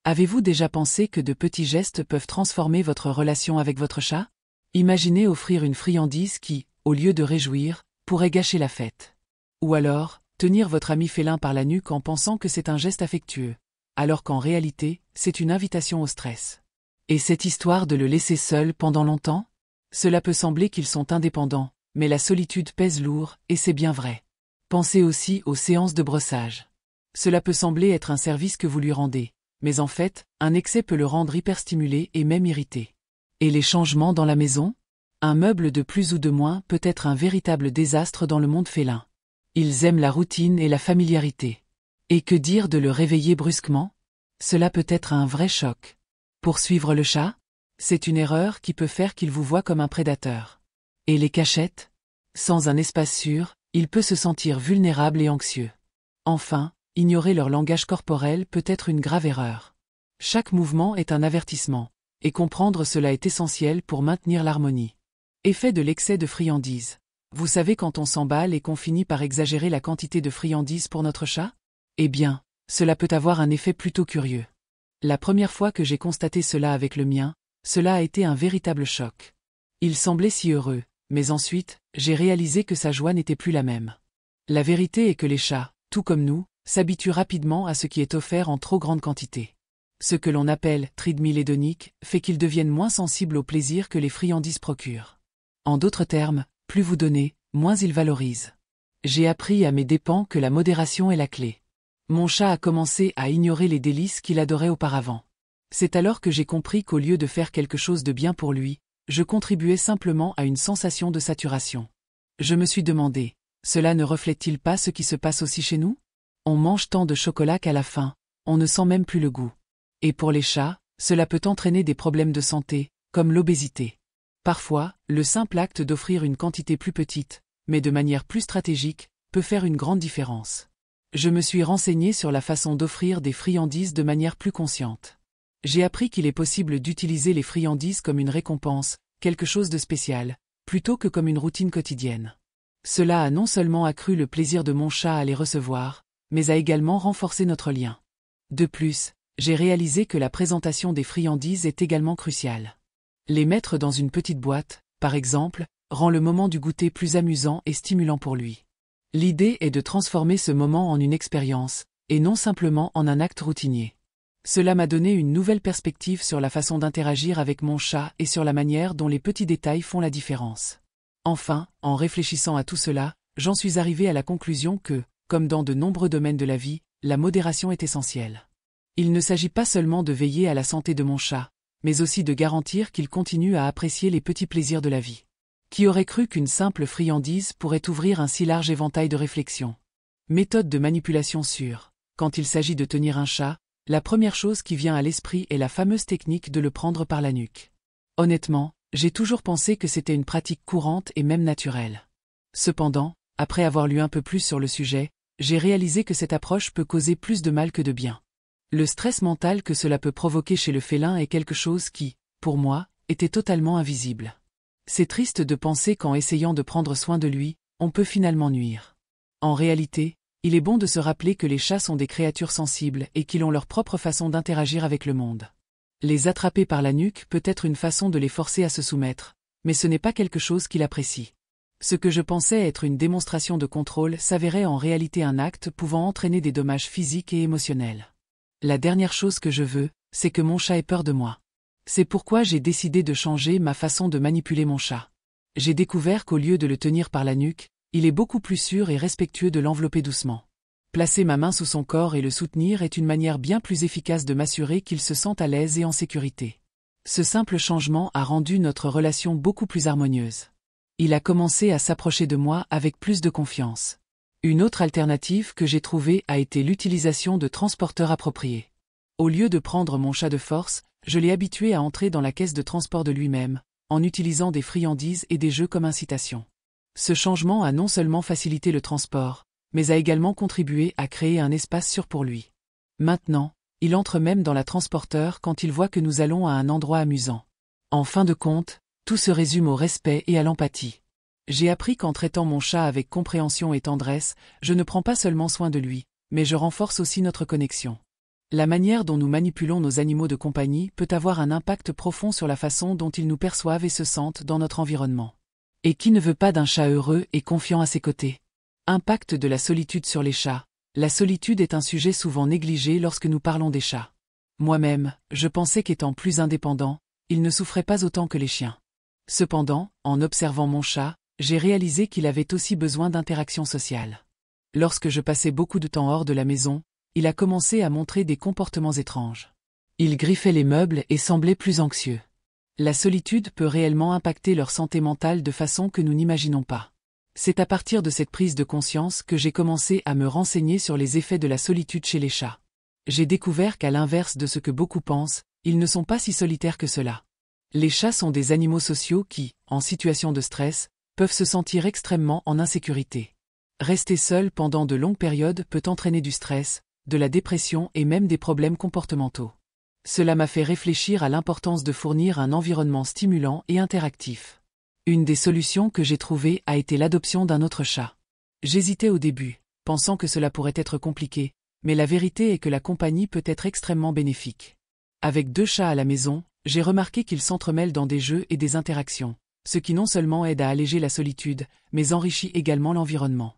Avez-vous déjà pensé que de petits gestes peuvent transformer votre relation avec votre chat? Imaginez offrir une friandise qui, au lieu de réjouir, pourrait gâcher la fête. Ou alors, tenir votre ami félin par la nuque en pensant que c'est un geste affectueux, alors qu'en réalité, c'est une invitation au stress. Et cette histoire de le laisser seul pendant longtemps? Cela peut sembler qu'ils sont indépendants, mais la solitude pèse lourd, et c'est bien vrai. Pensez aussi aux séances de brossage. Cela peut sembler être un service que vous lui rendez, mais en fait, un excès peut le rendre hyperstimulé et même irrité. Et les changements dans la maison? Un meuble de plus ou de moins peut être un véritable désastre dans le monde félin. Ils aiment la routine et la familiarité. Et que dire de le réveiller brusquement? Cela peut être un vrai choc. Poursuivre le chat? C'est une erreur qui peut faire qu'il vous voie comme un prédateur. Et les cachettes? Sans un espace sûr, il peut se sentir vulnérable et anxieux. Enfin, ignorer leur langage corporel peut être une grave erreur. Chaque mouvement est un avertissement, et comprendre cela est essentiel pour maintenir l'harmonie. Effet de l'excès de friandises. Vous savez quand on s'emballe et qu'on finit par exagérer la quantité de friandises pour notre chat? Eh bien, cela peut avoir un effet plutôt curieux. La première fois que j'ai constaté cela avec le mien, cela a été un véritable choc. Il semblait si heureux, mais ensuite, j'ai réalisé que sa joie n'était plus la même. La vérité est que les chats, tout comme nous, s'habituent rapidement à ce qui est offert en trop grande quantité. Ce que l'on appelle treadmill hédonique fait qu'ils deviennent moins sensibles au plaisir que les friandises procurent. En d'autres termes, plus vous donnez, moins ils valorisent. J'ai appris à mes dépens que la modération est la clé. Mon chat a commencé à ignorer les délices qu'il adorait auparavant. C'est alors que j'ai compris qu'au lieu de faire quelque chose de bien pour lui, je contribuais simplement à une sensation de saturation. Je me suis demandé, cela ne reflète-t-il pas ce qui se passe aussi chez nous? On mange tant de chocolat qu'à la fin, on ne sent même plus le goût. Et pour les chats, cela peut entraîner des problèmes de santé, comme l'obésité. Parfois, le simple acte d'offrir une quantité plus petite, mais de manière plus stratégique, peut faire une grande différence. Je me suis renseigné sur la façon d'offrir des friandises de manière plus consciente. J'ai appris qu'il est possible d'utiliser les friandises comme une récompense, quelque chose de spécial, plutôt que comme une routine quotidienne. Cela a non seulement accru le plaisir de mon chat à les recevoir, mais a également renforcé notre lien. De plus, j'ai réalisé que la présentation des friandises est également cruciale. Les mettre dans une petite boîte, par exemple, rend le moment du goûter plus amusant et stimulant pour lui. L'idée est de transformer ce moment en une expérience, et non simplement en un acte routinier. Cela m'a donné une nouvelle perspective sur la façon d'interagir avec mon chat et sur la manière dont les petits détails font la différence. Enfin, en réfléchissant à tout cela, j'en suis arrivé à la conclusion que, comme dans de nombreux domaines de la vie, la modération est essentielle. Il ne s'agit pas seulement de veiller à la santé de mon chat, mais aussi de garantir qu'il continue à apprécier les petits plaisirs de la vie. Qui aurait cru qu'une simple friandise pourrait ouvrir un si large éventail de réflexions? Méthode de manipulation sûre. Quand il s'agit de tenir un chat, la première chose qui vient à l'esprit est la fameuse technique de le prendre par la nuque. Honnêtement, j'ai toujours pensé que c'était une pratique courante et même naturelle. Cependant, après avoir lu un peu plus sur le sujet, j'ai réalisé que cette approche peut causer plus de mal que de bien. Le stress mental que cela peut provoquer chez le félin est quelque chose qui, pour moi, était totalement invisible. C'est triste de penser qu'en essayant de prendre soin de lui, on peut finalement nuire. En réalité, il est bon de se rappeler que les chats sont des créatures sensibles et qu'ils ont leur propre façon d'interagir avec le monde. Les attraper par la nuque peut être une façon de les forcer à se soumettre, mais ce n'est pas quelque chose qu'il apprécie. Ce que je pensais être une démonstration de contrôle s'avérait en réalité un acte pouvant entraîner des dommages physiques et émotionnels. La dernière chose que je veux, c'est que mon chat ait peur de moi. C'est pourquoi j'ai décidé de changer ma façon de manipuler mon chat. J'ai découvert qu'au lieu de le tenir par la nuque, il est beaucoup plus sûr et respectueux de l'envelopper doucement. Placer ma main sous son corps et le soutenir est une manière bien plus efficace de m'assurer qu'il se sente à l'aise et en sécurité. Ce simple changement a rendu notre relation beaucoup plus harmonieuse. Il a commencé à s'approcher de moi avec plus de confiance. Une autre alternative que j'ai trouvée a été l'utilisation de transporteurs appropriés. Au lieu de prendre mon chat de force, je l'ai habitué à entrer dans la caisse de transport de lui-même, en utilisant des friandises et des jeux comme incitation. Ce changement a non seulement facilité le transport, mais a également contribué à créer un espace sûr pour lui. Maintenant, il entre même dans la transporteur quand il voit que nous allons à un endroit amusant. En fin de compte, tout se résume au respect et à l'empathie. J'ai appris qu'en traitant mon chat avec compréhension et tendresse, je ne prends pas seulement soin de lui, mais je renforce aussi notre connexion. La manière dont nous manipulons nos animaux de compagnie peut avoir un impact profond sur la façon dont ils nous perçoivent et se sentent dans notre environnement. Et qui ne veut pas d'un chat heureux et confiant à ses côtés? Impact de la solitude sur les chats. La solitude est un sujet souvent négligé lorsque nous parlons des chats. Moi-même, je pensais qu'étant plus indépendant, ils ne souffraient pas autant que les chiens. Cependant, en observant mon chat, j'ai réalisé qu'il avait aussi besoin d'interaction sociale. Lorsque je passais beaucoup de temps hors de la maison, il a commencé à montrer des comportements étranges. Il griffait les meubles et semblait plus anxieux. La solitude peut réellement impacter leur santé mentale de façon que nous n'imaginons pas. C'est à partir de cette prise de conscience que j'ai commencé à me renseigner sur les effets de la solitude chez les chats. J'ai découvert qu'à l'inverse de ce que beaucoup pensent, ils ne sont pas si solitaires que cela. Les chats sont des animaux sociaux qui, en situation de stress, peuvent se sentir extrêmement en insécurité. Rester seul pendant de longues périodes peut entraîner du stress, de la dépression et même des problèmes comportementaux. Cela m'a fait réfléchir à l'importance de fournir un environnement stimulant et interactif. Une des solutions que j'ai trouvées a été l'adoption d'un autre chat. J'hésitais au début, pensant que cela pourrait être compliqué, mais la vérité est que la compagnie peut être extrêmement bénéfique. Avec 2 chats à la maison, j'ai remarqué qu'ils s'entremêlent dans des jeux et des interactions, ce qui non seulement aide à alléger la solitude, mais enrichit également l'environnement.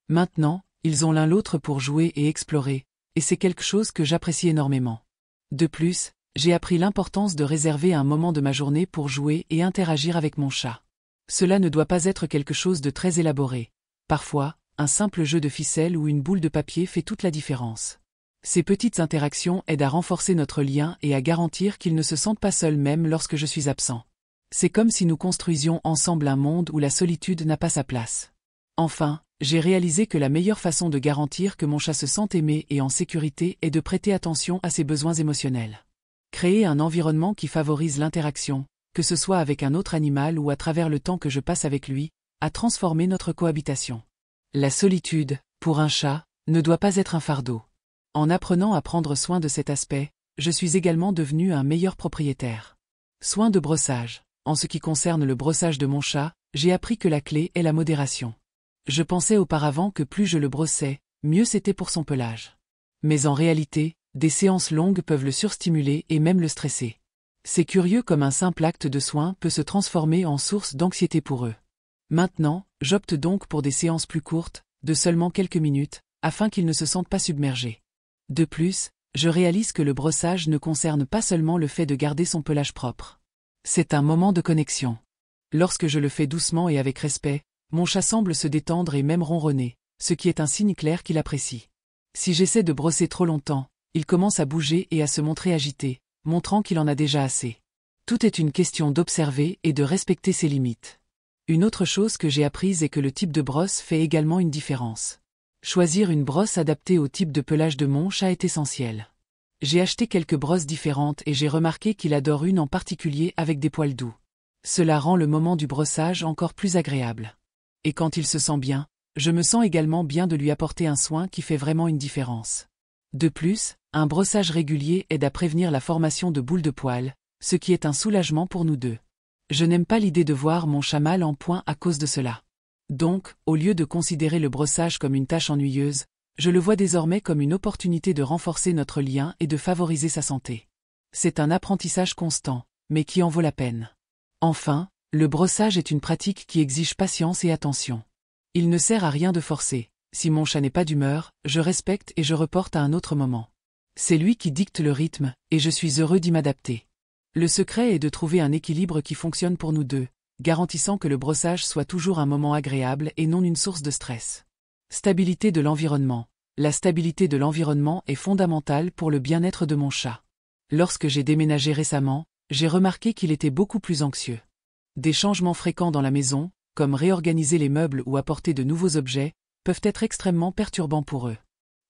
Maintenant, ils ont l'un l'autre pour jouer et explorer, et c'est quelque chose que j'apprécie énormément. De plus, j'ai appris l'importance de réserver un moment de ma journée pour jouer et interagir avec mon chat. Cela ne doit pas être quelque chose de très élaboré. Parfois, un simple jeu de ficelle ou une boule de papier fait toute la différence. Ces petites interactions aident à renforcer notre lien et à garantir qu'ils ne se sentent pas seuls même lorsque je suis absent. C'est comme si nous construisions ensemble un monde où la solitude n'a pas sa place. Enfin, j'ai réalisé que la meilleure façon de garantir que mon chat se sente aimé et en sécurité est de prêter attention à ses besoins émotionnels. Créer un environnement qui favorise l'interaction, que ce soit avec un autre animal ou à travers le temps que je passe avec lui, a transformé notre cohabitation. La solitude, pour un chat, ne doit pas être un fardeau. En apprenant à prendre soin de cet aspect, je suis également devenu un meilleur propriétaire. Soin de brossage. En ce qui concerne le brossage de mon chat, j'ai appris que la clé est la modération. Je pensais auparavant que plus je le brossais, mieux c'était pour son pelage. Mais en réalité, des séances longues peuvent le surstimuler et même le stresser. C'est curieux comme un simple acte de soin peut se transformer en source d'anxiété pour eux. Maintenant, j'opte donc pour des séances plus courtes, de seulement quelques minutes, afin qu'ils ne se sentent pas submergés. De plus, je réalise que le brossage ne concerne pas seulement le fait de garder son pelage propre. C'est un moment de connexion. Lorsque je le fais doucement et avec respect, mon chat semble se détendre et même ronronner, ce qui est un signe clair qu'il apprécie. Si j'essaie de brosser trop longtemps, il commence à bouger et à se montrer agité, montrant qu'il en a déjà assez. Tout est une question d'observer et de respecter ses limites. Une autre chose que j'ai apprise est que le type de brosse fait également une différence. Choisir une brosse adaptée au type de pelage de mon chat est essentiel. J'ai acheté quelques brosses différentes et j'ai remarqué qu'il adore une en particulier avec des poils doux. Cela rend le moment du brossage encore plus agréable. Et quand il se sent bien, je me sens également bien de lui apporter un soin qui fait vraiment une différence. De plus, un brossage régulier aide à prévenir la formation de boules de poils, ce qui est un soulagement pour nous deux. Je n'aime pas l'idée de voir mon chat mal en point à cause de cela. Donc, au lieu de considérer le brossage comme une tâche ennuyeuse, je le vois désormais comme une opportunité de renforcer notre lien et de favoriser sa santé. C'est un apprentissage constant, mais qui en vaut la peine. Enfin, le brossage est une pratique qui exige patience et attention. Il ne sert à rien de forcer. Si mon chat n'est pas d'humeur, je respecte et je reporte à un autre moment. C'est lui qui dicte le rythme, et je suis heureux d'y m'adapter. Le secret est de trouver un équilibre qui fonctionne pour nous deux, garantissant que le brossage soit toujours un moment agréable et non une source de stress. Stabilité de l'environnement. La stabilité de l'environnement est fondamentale pour le bien-être de mon chat. Lorsque j'ai déménagé récemment, j'ai remarqué qu'il était beaucoup plus anxieux. Des changements fréquents dans la maison, comme réorganiser les meubles ou apporter de nouveaux objets, peuvent être extrêmement perturbants pour eux.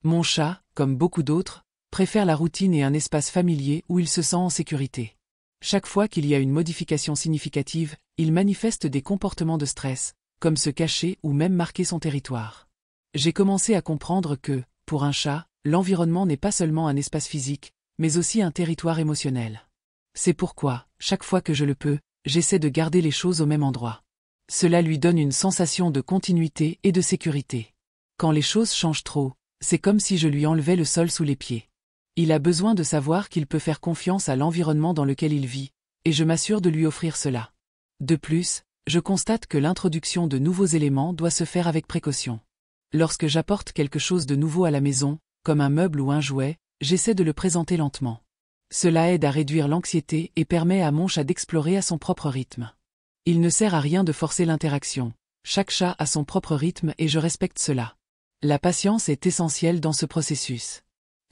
Mon chat, comme beaucoup d'autres, préfère la routine et un espace familier où il se sent en sécurité. Chaque fois qu'il y a une modification significative, il manifeste des comportements de stress, comme se cacher ou même marquer son territoire. J'ai commencé à comprendre que, pour un chat, l'environnement n'est pas seulement un espace physique, mais aussi un territoire émotionnel. C'est pourquoi, chaque fois que je le peux, j'essaie de garder les choses au même endroit. Cela lui donne une sensation de continuité et de sécurité. Quand les choses changent trop, c'est comme si je lui enlevais le sol sous les pieds. Il a besoin de savoir qu'il peut faire confiance à l'environnement dans lequel il vit, et je m'assure de lui offrir cela. De plus, je constate que l'introduction de nouveaux éléments doit se faire avec précaution. Lorsque j'apporte quelque chose de nouveau à la maison, comme un meuble ou un jouet, j'essaie de le présenter lentement. Cela aide à réduire l'anxiété et permet à mon chat d'explorer à son propre rythme. Il ne sert à rien de forcer l'interaction. Chaque chat a son propre rythme et je respecte cela. La patience est essentielle dans ce processus.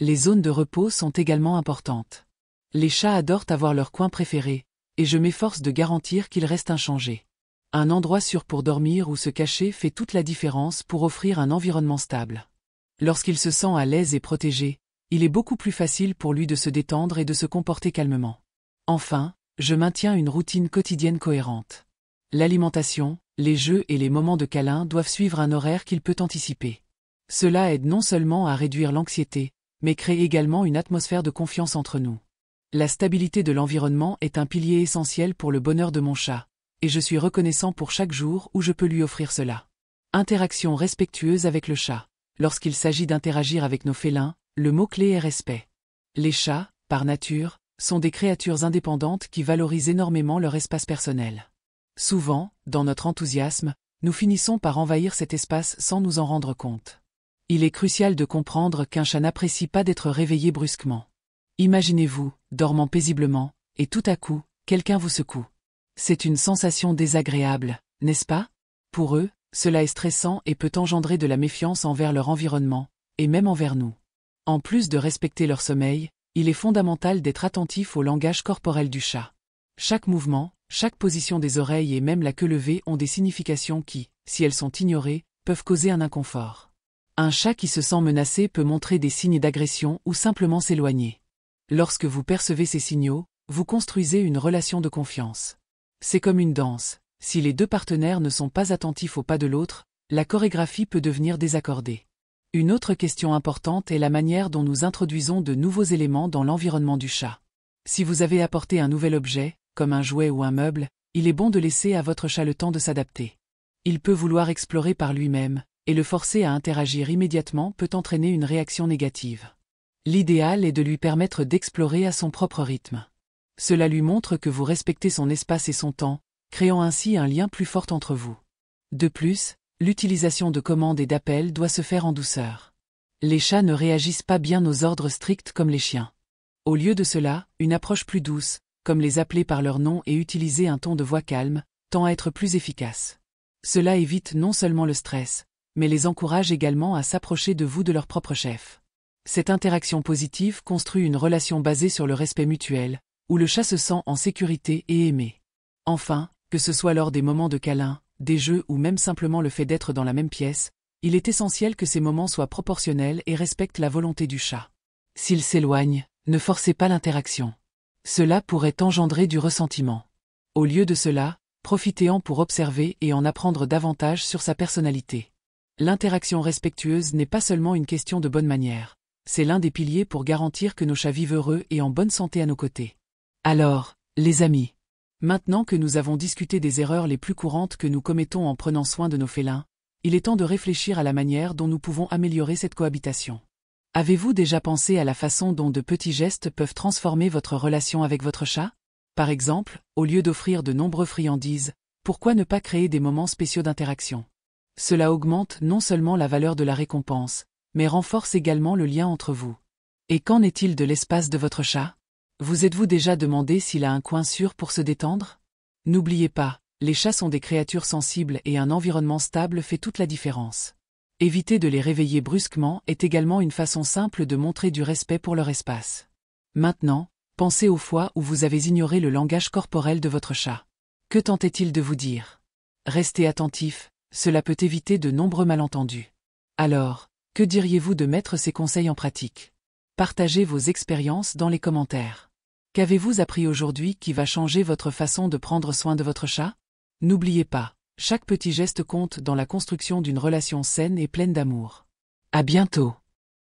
Les zones de repos sont également importantes. Les chats adorent avoir leur coin préféré, et je m'efforce de garantir qu'il reste inchangé. Un endroit sûr pour dormir ou se cacher fait toute la différence pour offrir un environnement stable. Lorsqu'il se sent à l'aise et protégé, il est beaucoup plus facile pour lui de se détendre et de se comporter calmement. Enfin, je maintiens une routine quotidienne cohérente. L'alimentation, les jeux et les moments de câlin doivent suivre un horaire qu'il peut anticiper. Cela aide non seulement à réduire l'anxiété, mais crée également une atmosphère de confiance entre nous. La stabilité de l'environnement est un pilier essentiel pour le bonheur de mon chat, et je suis reconnaissant pour chaque jour où je peux lui offrir cela. Interaction respectueuse avec le chat. Lorsqu'il s'agit d'interagir avec nos félins, le mot-clé est respect. Les chats, par nature, sont des créatures indépendantes qui valorisent énormément leur espace personnel. Souvent, dans notre enthousiasme, nous finissons par envahir cet espace sans nous en rendre compte. Il est crucial de comprendre qu'un chat n'apprécie pas d'être réveillé brusquement. Imaginez-vous, dormant paisiblement, et tout à coup, quelqu'un vous secoue. C'est une sensation désagréable, n'est-ce pas? Pour eux, cela est stressant et peut engendrer de la méfiance envers leur environnement, et même envers nous. En plus de respecter leur sommeil, il est fondamental d'être attentif au langage corporel du chat. Chaque mouvement, chaque position des oreilles et même la queue levée ont des significations qui, si elles sont ignorées, peuvent causer un inconfort. Un chat qui se sent menacé peut montrer des signes d'agression ou simplement s'éloigner. Lorsque vous percevez ces signaux, vous construisez une relation de confiance. C'est comme une danse, si les deux partenaires ne sont pas attentifs au pas de l'autre, la chorégraphie peut devenir désaccordée. Une autre question importante est la manière dont nous introduisons de nouveaux éléments dans l'environnement du chat. Si vous avez apporté un nouvel objet, comme un jouet ou un meuble, il est bon de laisser à votre chat le temps de s'adapter. Il peut vouloir explorer par lui-même, et le forcer à interagir immédiatement peut entraîner une réaction négative. L'idéal est de lui permettre d'explorer à son propre rythme. Cela lui montre que vous respectez son espace et son temps, créant ainsi un lien plus fort entre vous. De plus, l'utilisation de commandes et d'appels doit se faire en douceur. Les chats ne réagissent pas bien aux ordres stricts comme les chiens. Au lieu de cela, une approche plus douce, comme les appeler par leur nom et utiliser un ton de voix calme, tend à être plus efficace. Cela évite non seulement le stress, mais les encourage également à s'approcher de vous de leur propre chef. Cette interaction positive construit une relation basée sur le respect mutuel, où le chat se sent en sécurité et aimé. Enfin, que ce soit lors des moments de câlin, des jeux ou même simplement le fait d'être dans la même pièce, il est essentiel que ces moments soient proportionnels et respectent la volonté du chat. S'il s'éloigne, ne forcez pas l'interaction. Cela pourrait engendrer du ressentiment. Au lieu de cela, profitez-en pour observer et en apprendre davantage sur sa personnalité. L'interaction respectueuse n'est pas seulement une question de bonne manière, c'est l'un des piliers pour garantir que nos chats vivent heureux et en bonne santé à nos côtés. Alors, les amis, maintenant que nous avons discuté des erreurs les plus courantes que nous commettons en prenant soin de nos félins, il est temps de réfléchir à la manière dont nous pouvons améliorer cette cohabitation. Avez-vous déjà pensé à la façon dont de petits gestes peuvent transformer votre relation avec votre chat? Par exemple, au lieu d'offrir de nombreuses friandises, pourquoi ne pas créer des moments spéciaux d'interaction? Cela augmente non seulement la valeur de la récompense, mais renforce également le lien entre vous. Et qu'en est-il de l'espace de votre chat? Vous êtes-vous déjà demandé s'il a un coin sûr pour se détendre? N'oubliez pas, les chats sont des créatures sensibles et un environnement stable fait toute la différence. Éviter de les réveiller brusquement est également une façon simple de montrer du respect pour leur espace. Maintenant, pensez aux fois où vous avez ignoré le langage corporel de votre chat. Que tentait-il de vous dire? Restez attentif, cela peut éviter de nombreux malentendus. Alors, que diriez-vous de mettre ces conseils en pratique? Partagez vos expériences dans les commentaires. Qu'avez-vous appris aujourd'hui qui va changer votre façon de prendre soin de votre chat? N'oubliez pas, chaque petit geste compte dans la construction d'une relation saine et pleine d'amour. À bientôt.